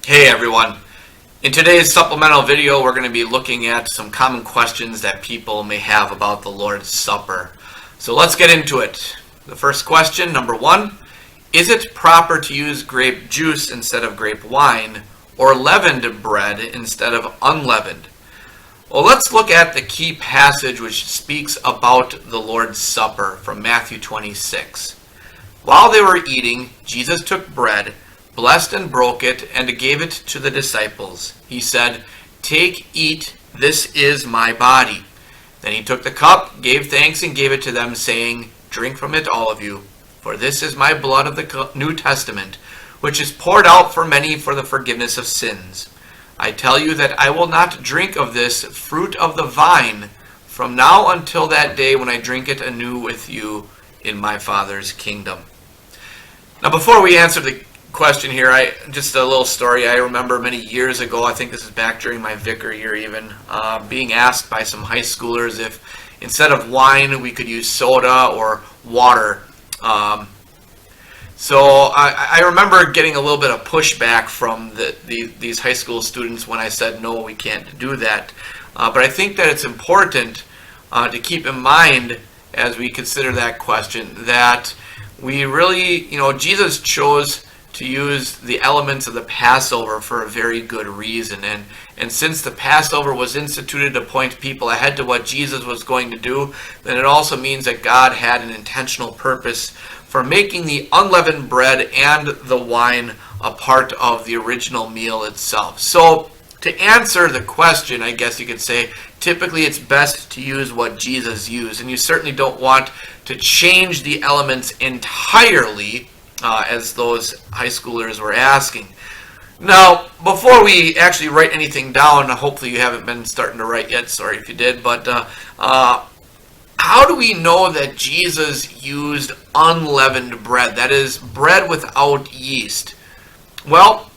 Hey everyone. In today's supplemental video, we're going to be looking at some common questions that people may have about the Lord's Supper. So let's get into it. The first question, number one, is it proper to use grape juice instead of grape wine or leavened bread instead of unleavened? Well, let's look at the key passage which speaks about the Lord's Supper from Matthew 26. While they were eating, Jesus took bread, blessed and broke it, and gave it to the disciples. He said, "Take, eat, this is my body." Then he took the cup, gave thanks, and gave it to them, saying, "Drink from it, all of you, for this is my blood of the New Testament, which is poured out for many for the forgiveness of sins. I tell you that I will not drink of this fruit of the vine from now until that day when I drink it anew with you in my Father's kingdom." Now, before we answer the question here, just a little story. I remember many years ago, I think this is back during my vicar year even, being asked by some high schoolers if instead of wine we could use soda or water. So I remember getting a little bit of pushback from these high school students when I said, no, we can't do that. But I think that it's important to keep in mind as we consider that question that we really, Jesus chose to use the elements of the Passover for a very good reason. And since the Passover was instituted to point people ahead to what Jesus was going to do, then it also means that God had an intentional purpose for making the unleavened bread and the wine a part of the original meal itself. So to answer the question, I guess you could say, typically it's best to use what Jesus used. And you certainly don't want to change the elements entirely, as those high schoolers were asking. Now, before we actually write anything down, hopefully you haven't been starting to write yet, sorry if you did, but how do we know that Jesus used unleavened bread? That is, bread without yeast. Well,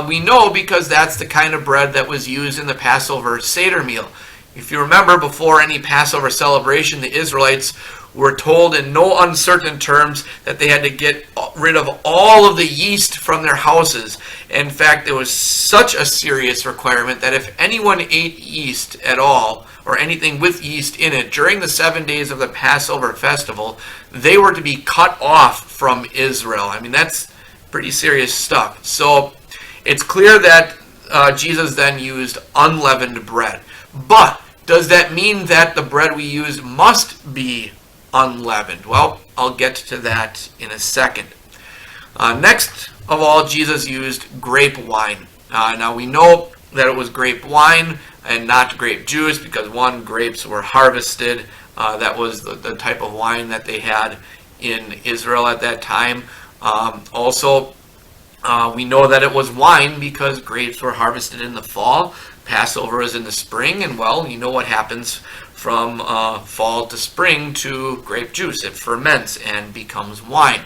we know because that's the kind of bread that was used in the Passover Seder meal. If you remember, before any Passover celebration, the Israelites were told in no uncertain terms that they had to get rid of all of the yeast from their houses. In fact, it was such a serious requirement that if anyone ate yeast at all, or anything with yeast in it, during the 7 days of the Passover festival, they were to be cut off from Israel. I mean, that's pretty serious stuff. So it's clear that Jesus then used unleavened bread. But does that mean that the bread we use must be unleavened? Well, I'll get to that in a second. Next of all, Jesus used grape wine. Now we know that it was grape wine and not grape juice because, one, grapes were harvested. That was the type of wine that they had in Israel at that time. Also, we know that it was wine because grapes were harvested in the fall. Passover is in the spring, and well, you know what happens from fall to spring to grape juice. It ferments and becomes wine.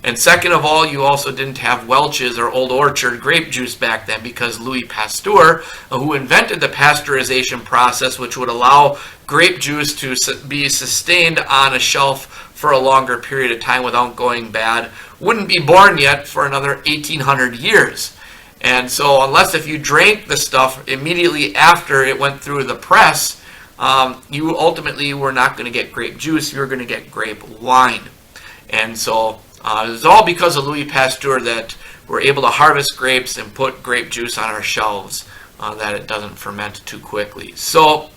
And second of all, you also didn't have Welch's or Old Orchard grape juice back then because Louis Pasteur, who invented the pasteurization process, which would allow grape juice to be sustained on a shelf for a longer period of time without going bad, wouldn't be born yet for another 1800 years. And so unless if you drank the stuff immediately after it went through the press, you ultimately were not going to get grape juice, you were going to get grape wine. And so it was all because of Louis Pasteur that we're able to harvest grapes and put grape juice on our shelves, that it doesn't ferment too quickly. So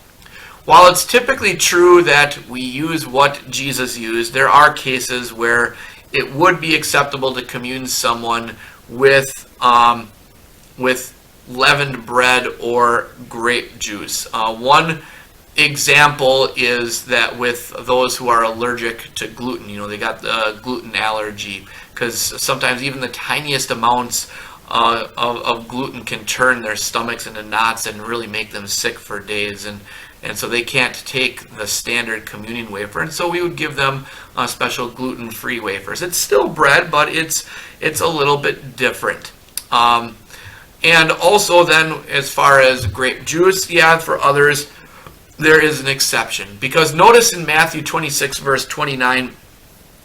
while it's typically true that we use what Jesus used, there are cases where it would be acceptable to commune someone with leavened bread or grape juice. One example is that with those who are allergic to gluten, they got the gluten allergy, because sometimes even the tiniest amounts of gluten can turn their stomachs into knots and really make them sick for days, and so they can't take the standard communion wafer, and so we would give them special gluten-free wafers. It's still bread, but it's a little bit different. And also then, as far as grape juice, for others, there is an exception. Because notice in Matthew 26, verse 29,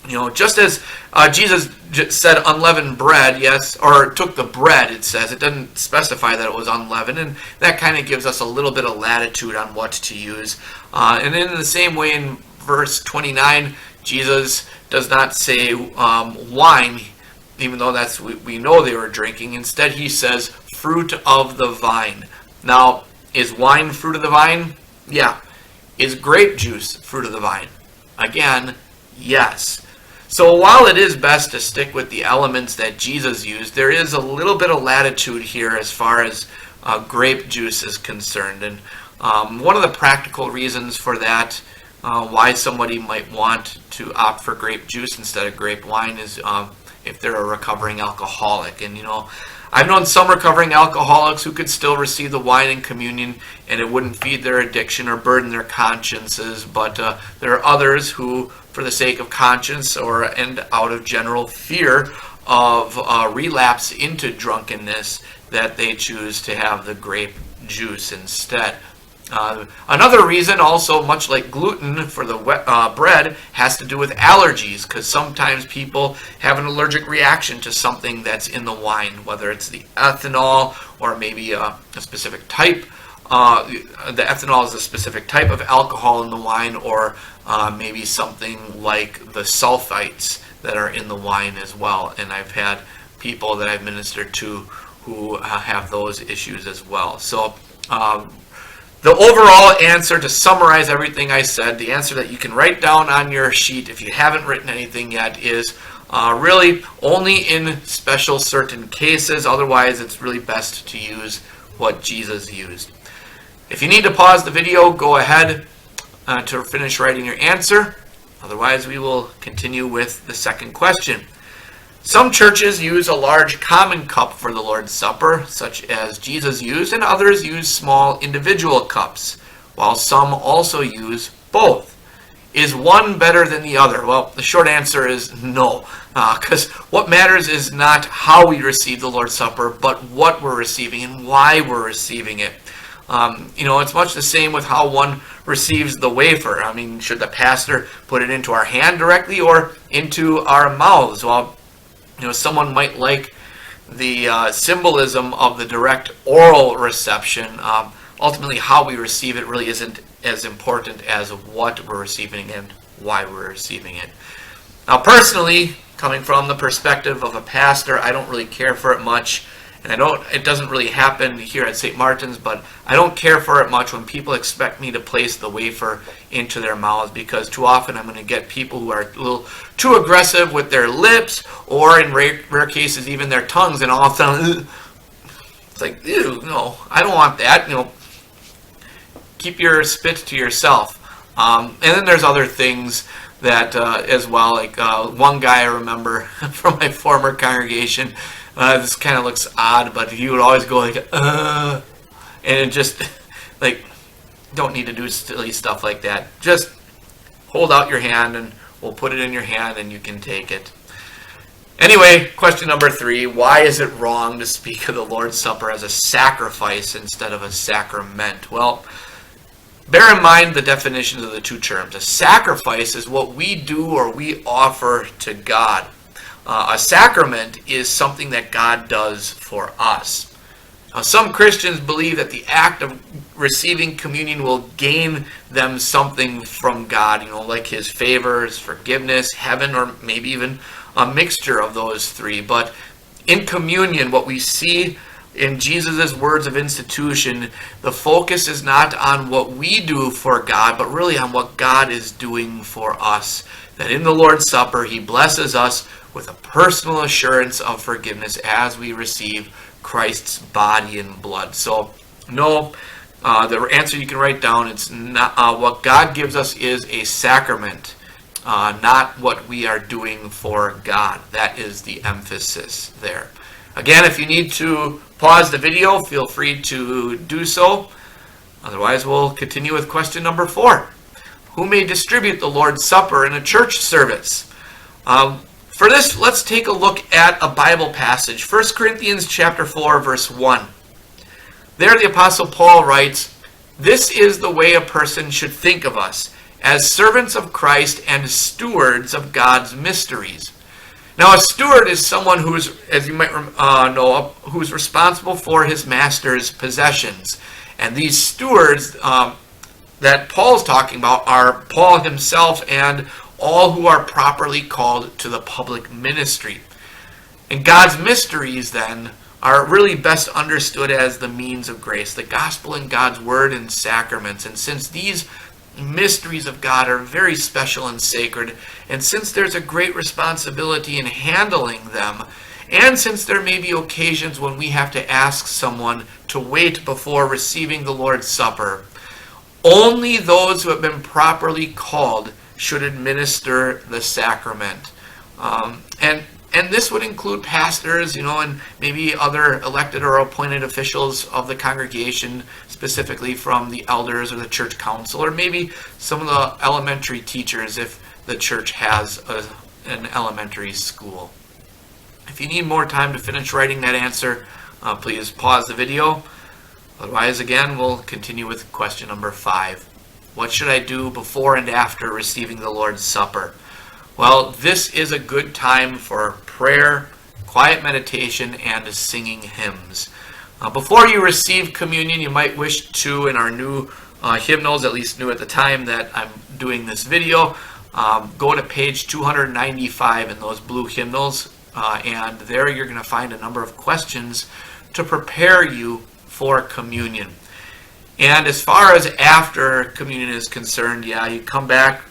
Just as Jesus said unleavened bread, yes, or took the bread, it says. It doesn't specify that it was unleavened, and that kind of gives us a little bit of latitude on what to use. And in the same way, in verse 29, Jesus does not say wine, even though that's we know they were drinking. Instead, he says fruit of the vine. Now, is wine fruit of the vine? Yeah. Is grape juice fruit of the vine? Again, yes. So while it is best to stick with the elements that Jesus used, there is a little bit of latitude here as far as grape juice is concerned. And one of the practical reasons for that, why somebody might want to opt for grape juice instead of grape wine, is if they're a recovering alcoholic. And I've known some recovering alcoholics who could still receive the wine in communion and it wouldn't feed their addiction or burden their consciences, but there are others who, for the sake of conscience and out of general fear of relapse into drunkenness, that they choose to have the grape juice instead. Another reason, also much like gluten for the bread, has to do with allergies, because sometimes people have an allergic reaction to something that's in the wine, whether it's the ethanol or maybe a specific type. The ethanol is a specific type of alcohol in the wine, or maybe something like the sulfites that are in the wine as well. And I've had people that I've ministered to who have those issues as well. So the overall answer, to summarize everything I said, the answer that you can write down on your sheet if you haven't written anything yet, is really only in special certain cases. Otherwise, it's really best to use what Jesus used. If you need to pause the video, go ahead to finish writing your answer. Otherwise, we will continue with the second question. Some churches use a large common cup for the Lord's Supper, such as Jesus used, and others use small individual cups, while some also use both. Is one better than the other? Well, the short answer is no, because what matters is not how we receive the Lord's Supper, but what we're receiving and why we're receiving it. It's much the same with how one receives the wafer. I mean, should the pastor put it into our hand directly or into our mouths? Well, someone might like the symbolism of the direct oral reception. Ultimately, how we receive it really isn't as important as what we're receiving and why we're receiving it. Now, personally, coming from the perspective of a pastor, I don't really care for it much. And it doesn't really happen here at St. Martin's, but I don't care for it much when people expect me to place the wafer into their mouths, because too often I'm going to get people who are a little too aggressive with their lips, or in rare cases even their tongues, and all of a sudden, it's like, ew, no, I don't want that. Keep your spit to yourself. And then there's other things that as well, like one guy I remember from my former congregation. This kind of looks odd, but he would always go like, and it just, like, don't need to do silly stuff like that. Just hold out your hand and we'll put it in your hand and you can take it. Anyway, question number 3, why is it wrong to speak of the Lord's Supper as a sacrifice instead of a sacrament? Well, bear in mind the definitions of the two terms. A sacrifice is what we do or we offer to God. A sacrament is something that God does for us. Now, some Christians believe that the act of receiving communion will gain them something from God, like His favors, forgiveness, heaven, or maybe even a mixture of those three. But in communion, what we see in Jesus' words of institution, the focus is not on what we do for God, but really on what God is doing for us. That in the Lord's Supper, He blesses us with a personal assurance of forgiveness as we receive Christ's body and blood. So, no, the answer you can write down, it's not what God gives us is a sacrament, not what we are doing for God. That is the emphasis there. Again, if you need to pause the video, feel free to do so. Otherwise, we'll continue with question number 4. Who may distribute the Lord's Supper in a church service? For this, let's take a look at a Bible passage, 1 Corinthians chapter 4, verse 1. There the Apostle Paul writes, "This is the way a person should think of us, as servants of Christ and stewards of God's mysteries. Now, a steward is someone who is, as you might know, who's responsible for his master's possessions. And these stewards that Paul's talking about are Paul himself and all who are properly called to the public ministry. And God's mysteries, then, are really best understood as the means of grace, the gospel and God's word and sacraments. And since these mysteries of God are very special and sacred, and since there's a great responsibility in handling them, and since there may be occasions when we have to ask someone to wait before receiving the Lord's Supper, only those who have been properly called should administer the sacrament. And this would include pastors, and maybe other elected or appointed officials of the congregation, specifically from the elders or the church council, or maybe some of the elementary teachers if the church has an elementary school. If you need more time to finish writing that answer, please pause the video. Otherwise, again, we'll continue with question number 5. What should I do before and after receiving the Lord's Supper? Well, this is a good time for prayer, quiet meditation, and singing hymns. Before you receive communion, you might wish to, in our new hymnals, at least new at the time that I'm doing this video, go to page 295 in those blue hymnals, and there you're going to find a number of questions to prepare you for communion. And as far as after communion is concerned, you come back,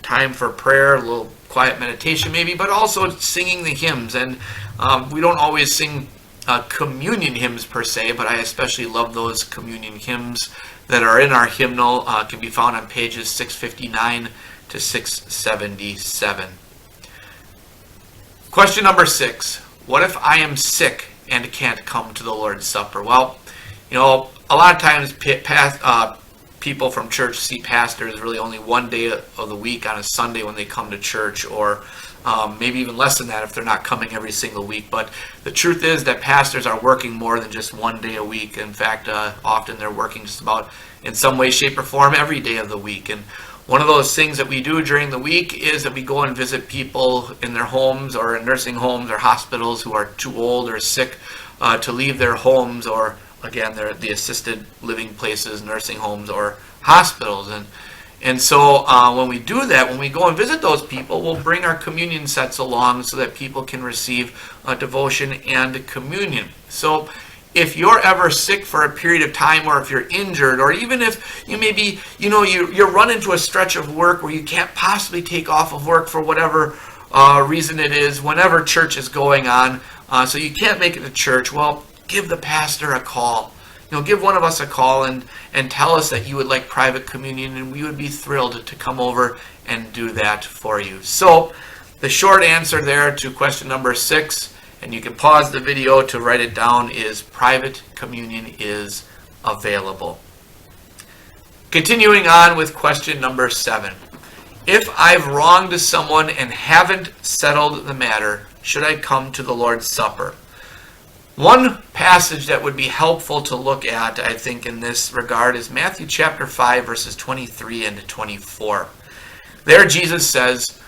time for prayer, a little quiet meditation maybe, but also singing the hymns. And we don't always sing communion hymns per se, but I especially love those communion hymns that are in our hymnal. Can be found on pages 659 to 677. Question number 6. What if I am sick and can't come to the Lord's Supper? Well, a lot of times people from church see pastors really only one day of the week on a Sunday when they come to church, or maybe even less than that if they're not coming every single week. But the truth is that pastors are working more than just one day a week. In fact, often they're working just about in some way, shape, or form every day of the week. And one of those things that we do during the week is that we go and visit people in their homes or in nursing homes or hospitals who are too old or sick to leave their homes, or again, they're the assisted living places, nursing homes, or hospitals. And so when we do that, when we go and visit those people, we'll bring our communion sets along so that people can receive devotion and communion. So if you're ever sick for a period of time, or if you're injured, or even if you maybe, you run into a stretch of work where you can't possibly take off of work for whatever reason it is, whenever church is going on, so you can't make it to church, well, give the pastor a call. Give one of us a call and tell us that you would like private communion, and we would be thrilled to come over and do that for you. So the short answer there to question number 6, and you can pause the video to write it down, is private communion is available. Continuing on with question number 7. If I've wronged someone and haven't settled the matter, should I come to the Lord's Supper? One passage that would be helpful to look at, I think, in this regard is Matthew chapter 5, verses 23 and 24. There Jesus says,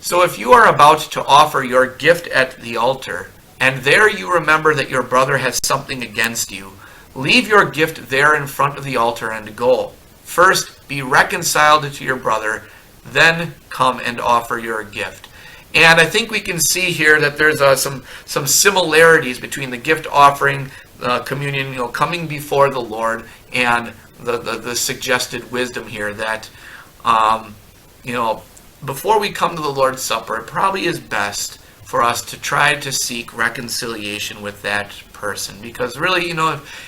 "So if you are about to offer your gift at the altar, and there you remember that your brother has something against you, leave your gift there in front of the altar and go. First be reconciled to your brother, then come and offer your gift." And I think we can see here that there's some similarities between the gift offering, communion, coming before the Lord, and the suggested wisdom here that, before we come to the Lord's Supper, it probably is best for us to try to seek reconciliation with that person. Because really,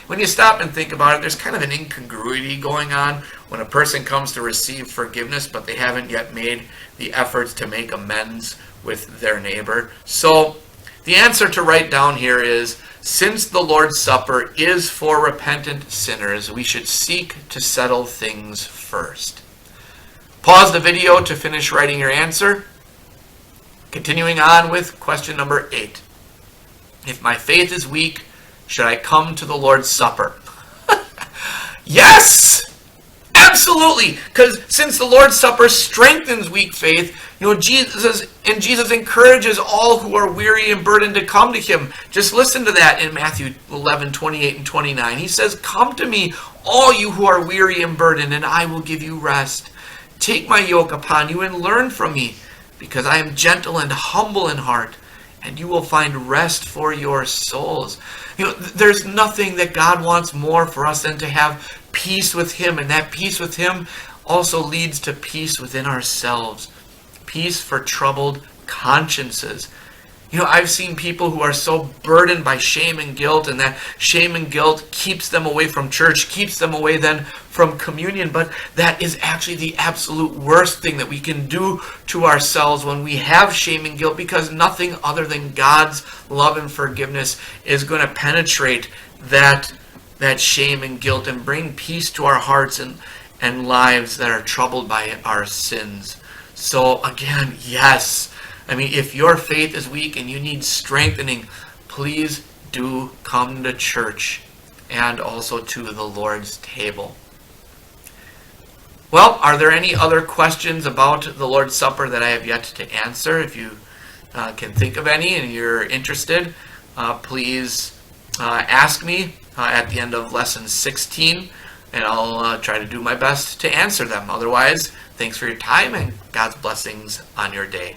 when you stop and think about it, there's kind of an incongruity going on when a person comes to receive forgiveness, but they haven't yet made the efforts to make amends with their neighbor. So the answer to write down here is, since the Lord's Supper is for repentant sinners, we should seek to settle things first. Pause the video to finish writing your answer. Continuing on with question number 8. If my faith is weak, should I come to the Lord's Supper? Yes! Absolutely, because since the Lord's Supper strengthens weak faith, Jesus encourages all who are weary and burdened to come to him. Just listen to that in Matthew 11:28 and 29. He says, "Come to me, all you who are weary and burdened, and I will give you rest. Take my yoke upon you and learn from me, because I am gentle and humble in heart, and you will find rest for your souls." There's nothing that God wants more for us than to have peace with him, and that peace with him also leads to peace within ourselves. Peace for troubled consciences. I've seen people who are so burdened by shame and guilt, and that shame and guilt keeps them away from church, keeps them away then from communion, but that is actually the absolute worst thing that we can do to ourselves when we have shame and guilt, because nothing other than God's love and forgiveness is going to penetrate that shame and guilt and bring peace to our hearts and lives that are troubled by our sins. So again, yes, if your faith is weak and you need strengthening, please do come to church and also to the Lord's table. Well, are there any other questions about the Lord's Supper that I have yet to answer? If you can think of any and you're interested, please ask me at the end of lesson 16, and I'll try to do my best to answer them. Otherwise, thanks for your time and God's blessings on your day.